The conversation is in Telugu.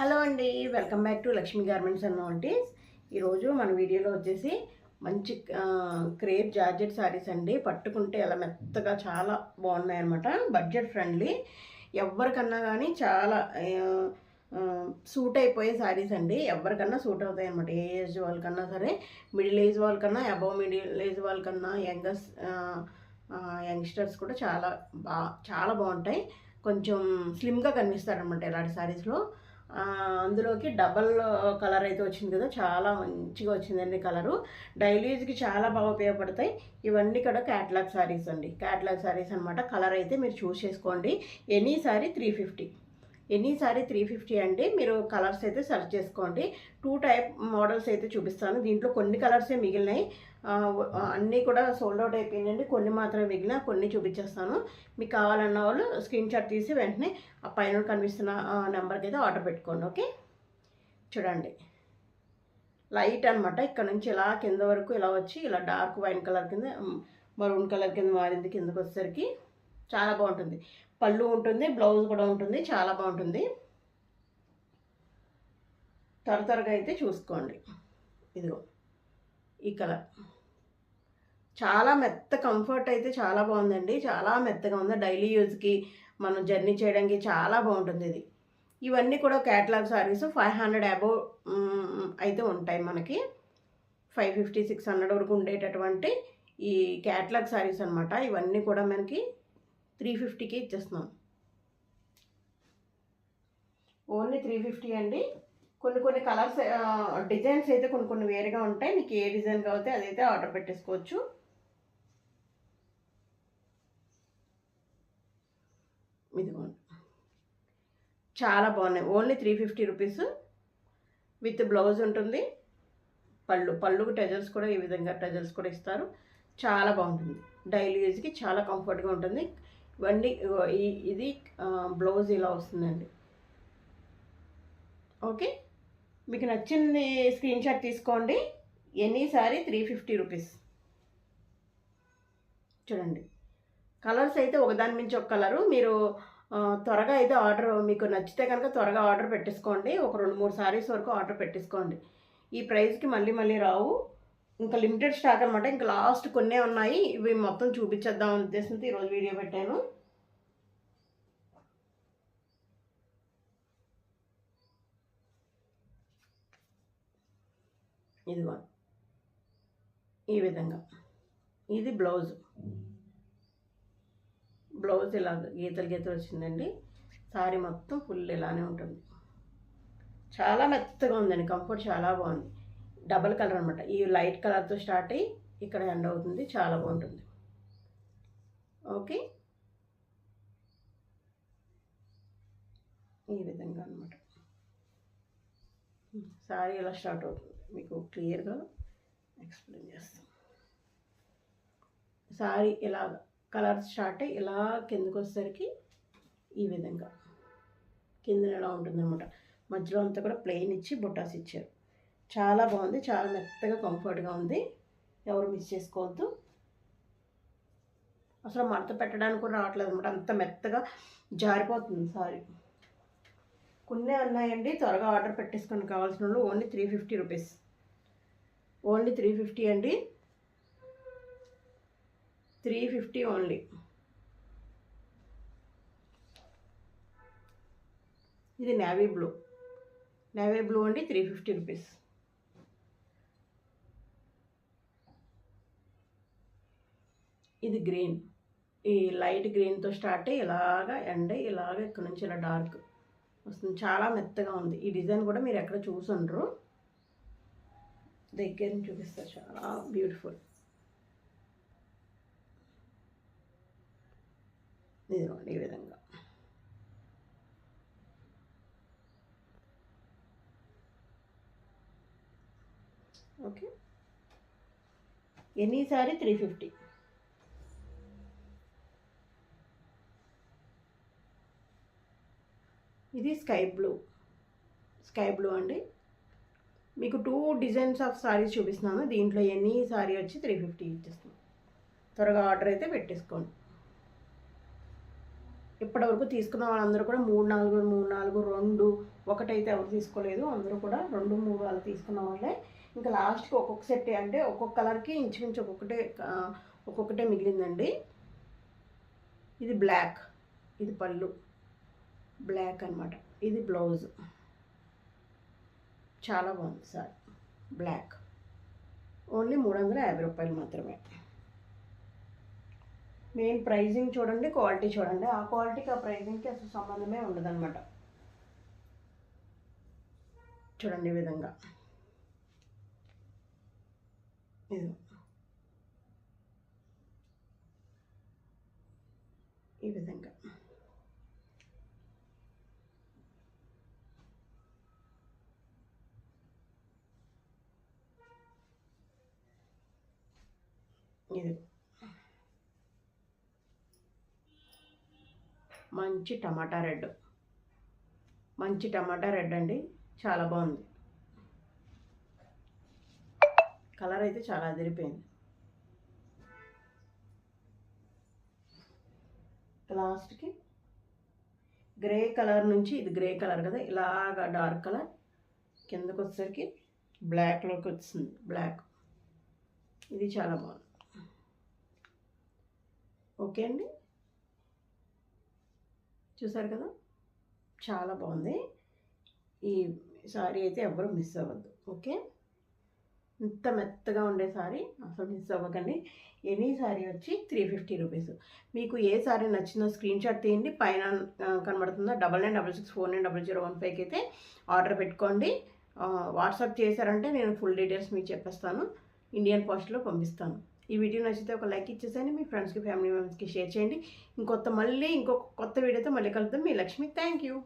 హలో అండి, welcome back to Lakshmi garments and notice. ఈరోజు మన వీడియోలో వచ్చేసి మంచి క్రేప్ జార్జెట్ శారీస్ అండి. పట్టుకుంటే అలా మెత్తగా చాలా బాగున్నాయి అనమాట. బడ్జెట్ ఫ్రెండ్లీ, ఎవరికన్నా కానీ చాలా సూట్ అయిపోయే శారీస్ అండి. ఎవరికన్నా సూట్ అవుతాయి అనమాట. ఏ ఏజ్ వాళ్ళకన్నా సరే, మిడిల్ ఏజ్ వాళ్ళకన్నా, అబవ్ మిడిల్ ఏజ్ వాళ్ళకన్నా, యంగ్స్టర్స్ కూడా చాలా బాగుంటాయి. కొంచెం స్లిమ్గా కనిపిస్తారనమాట ఇలాంటి శారీస్లో. అందులోకి డబల్ కలర్ అయితే వచ్చింది కదా, చాలా మంచిగా వచ్చిందండి కలరు. డైలీ యూజ్కి చాలా బాగా ఉపయోగపడతాయి. ఇవన్నీ కూడా క్యాటలాగ్ శారీస్ అండి, క్యాటలాగ్ శారీస్ అనమాట. కలర్ అయితే మీరు చూస్ చేసుకోండి. ఎనీ శారీ 350, ఎనీ సారీ 350 అండి. మీరు కలర్స్ అయితే సెర్చ్ చేసుకోండి. 2 టైప్ మోడల్స్ అయితే చూపిస్తాను. దీంట్లో కొన్ని కలర్సే మిగిలినాయి, అన్నీ కూడా సోల్డ్ అవుట్ అయిపోయిందండి. కొన్ని మాత్రమే మిగిలిన, కొన్ని చూపించేస్తాను. మీకు కావాలన్న వాళ్ళు స్క్రీన్ షాట్ తీసి వెంటనే ఆ పైన కనిపిస్తున్న నెంబర్కి అయితే ఆర్డర్ పెట్టుకోండి. ఓకే, చూడండి. లైట్ అనమాట. ఇక్కడ నుంచి ఇలా కింద వరకు ఇలా వచ్చి ఇలా డార్క్ వైన్ కలర్ కింద, మరూన్ కలర్ కింద మారింది. కిందకు వచ్చేసరికి చాలా బాగుంటుంది. పళ్ళు ఉంటుంది, బ్లౌజ్ కూడా ఉంటుంది, చాలా బాగుంటుంది. త్వరగా అయితే చూసుకోండి. ఇదిగో ఈ కలర్ చాలా మెత్త, కంఫర్ట్ అయితే చాలా బాగుందండి. చాలా మెత్తగా ఉంది. డైలీ యూజ్కి మనం జర్నీ చేయడానికి చాలా బాగుంటుంది ఇది. ఇవన్నీ కూడా క్యాటలాగ్ సారీస్ 500 అబోవ్ అయితే ఉంటాయి మనకి. 550, 600 వరకు ఉండేటటువంటి ఈ క్యాటలాగ్ సారీస్ అనమాట. ఇవన్నీ కూడా మనకి 350కి ఇచ్చేస్తున్నాం. ఓన్లీ 350 అండి. కొన్ని కలర్స్, డిజైన్స్ అయితే కొన్ని వేరుగా ఉంటాయి. మీకు ఏ డిజైన్ కావాలితే అదైతే ఆర్డర్ పెట్టేసుకోవచ్చు. ఇదిగోండి, చాలా బాగున్నాయి. ఓన్లీ 350 రూపీస్ విత్ బ్లౌజ్ ఉంటుంది. పళ్ళుకు టజల్స్ కూడా ఈ విధంగా టజల్స్ కూడా ఇస్తారు. చాలా బాగుంటుంది. డైలీ యూజ్కి చాలా కంఫర్ట్గా ఉంటుంది. ఇవన్నీ ఇది బ్లౌజ్ ఇలా వస్తుందండి. ఓకే, మీకు నచ్చింది స్క్రీన్ షాట్ తీసుకోండి. Any sorry 350 rupees. చూడండి, కలర్స్ అయితే ఒకదాని మించి ఒక కలరు. మీరు త్వరగా అయితే ఆర్డర్, మీకు నచ్చితే కనుక త్వరగా ఆర్డర్ పెట్టేసుకోండి. ఒక 2-3 సారీస్ వరకు ఆర్డర్ పెట్టేసుకోండి. ఈ ప్రైస్కి మళ్ళీ రావు. ఇంకా లిమిటెడ్ స్టాక్ అనమాట. ఇంకా లాస్ట్ కొన్నే ఉన్నాయి. ఇవి మొత్తం చూపించేద్దాం అనే ఉద్దేశంతో ఈరోజు వీడియో పెట్టాను. ఇదిగో ఈ విధంగా, ఇది బ్లౌజ్ ఇలా గీతలు వచ్చిందండి. సారీ మొత్తం ఫుల్ ఇలానే ఉంటుంది. చాలా మెత్తగా ఉందండి. కంఫర్ట్ చాలా బాగుంది. డబల్ కలర్ అనమాట. ఈ లైట్ కలర్తో స్టార్ట్ అయ్యి ఇక్కడ ఎండ్ అవుతుంది. చాలా బాగుంటుంది. ఓకే, ఈ విధంగా అనమాట సారీ ఇలా స్టార్ట్ అవుతుంది. మీకు క్లియర్గా ఎక్స్ప్లెయిన్ చేస్తాం. సారీ ఇలా కలర్స్ స్టార్ట్ అయ్యి ఇలా కిందకు వచ్చేసరికి ఈ విధంగా కింద ఎలా ఉంటుందన్నమాట. మధ్యలో అంతా కూడా ప్లెయిన్ ఇచ్చి బొటాస్ ఇచ్చారు. చాలా బాగుంది. చాలా మెత్తగా కంఫర్ట్గా ఉంది. ఎవరు మిస్ చేసుకోవద్దు. అసలు మడత పెట్టడానికి కూడా రావట్లేదు అనమాట. అంత మెత్తగా జారిపోతుంది సారీ. కొన్ని ఉన్నాయండి, త్వరగా ఆర్డర్ పెట్టేసుకొని కావాల్సిన వాళ్ళు. Only 350 rupees. ఓన్లీ 350 అండి. 350 ఓన్లీ. ఇది నేవీ బ్లూ అండి. 350 రూపీస్. ఇది గ్రీన్, ఈ లైట్ గ్రీన్తో స్టార్ట్ అయ్యి ఇలాగా ఎండ్ ఇలాగ ఇక్కడ నుంచి ఇలా డార్క్ వస్తుంది. చాలా మెత్తగా ఉంది. ఈ డిజైన్ కూడా మీరు ఎక్కడ చూసుండ్రు, దగ్గర నుంచి చూపిస్తారు. చాలా బ్యూటిఫుల్. ఇదిగోండి ఈ విధంగా. Okay, any sorry 350. ఇది స్కై బ్లూ అండి. మీకు 2 డిజైన్స్ ఆఫ్ సారీస్ చూపిస్తున్నాను. దీంట్లో ఎనీ సారీ వచ్చి 350 ఇచ్చేస్తాను. త్వరగా ఆర్డర్ అయితే పెట్టేసుకోండి. ఇప్పటివరకు తీసుకున్న వాళ్ళందరూ కూడా 3, 4, 2 ఒకటైతే ఎవరు తీసుకోలేదు, అందరూ కూడా 2, 3 అలా తీసుకున్న వాళ్ళే. ఇంకా లాస్ట్కి ఒక్కొక్క సెట్ అంటే ఒక్కొక్క కలర్కి ఇంచుమించు ఒక్కొక్కటే మిగిలిందండి. ఇది బ్లాక్, ఇది పళ్ళు బ్లాక్ అనమాట, ఇది బ్లౌజ్. చాలా బాగుంది సార్, బ్లాక్. ఓన్లీ 350 రూపాయలు మాత్రమే. మెయిన్ ప్రైజింగ్ చూడండి, క్వాలిటీ చూడండి. ఆ క్వాలిటీకి ఆ ప్రైజింగ్కి అసలు సంబంధమే ఉండదన్నమాట. చూడండి ఈ విధంగా, ఇది ఈ విధంగా. ఇది మంచి టమాటా రెడ్ అండి, చాలా బాగుంది. కలర్ అయితే చాలా అదిరిపోయింది. లాస్ట్కి గ్రే కలర్ నుంచి, ఇది గ్రే కలర్ కదా, ఇలాగా డార్క్ కలర్ కిందకు వచ్చేసరికి బ్లాక్లోకి వచ్చింది, బ్లాక్. ఇది చాలా బాగుంది. ఓకే అండి, చూసారు కదా, చాలా బాగుంది. ఈ సారీ అయితే ఎవ్వరూ మిస్ అవ్వద్దు. ఓకే, ఇంత మెత్తగా ఉండే సారీ అసలు మిస్ అవ్వకండి. ఎనీ సారీ వచ్చి 350 రూపీస్. మీకు ఏ సారీ నచ్చిందో స్క్రీన్ షాట్ తీయండి, పైన కనబడుతుందో 9966490015కి అయితే ఆర్డర్ పెట్టుకోండి. వాట్సాప్ చేశారంటే నేను ఫుల్ డీటెయిల్స్ మీకు చెప్పేస్తాను, ఇండియన్ పోస్ట్లో పంపిస్తాను. ఈ వీడియో నచ్చితే ఒక లైక్ ఇచ్చేసేయండి, మీ ఫ్రెండ్స్కి ఫ్యామిలీ మెంబర్స్కి షేర్ చేయండి. ఇంకొక కొత్త వీడియోతో మళ్ళీ కలుద్దాం. మీ లక్ష్మి. Thank you.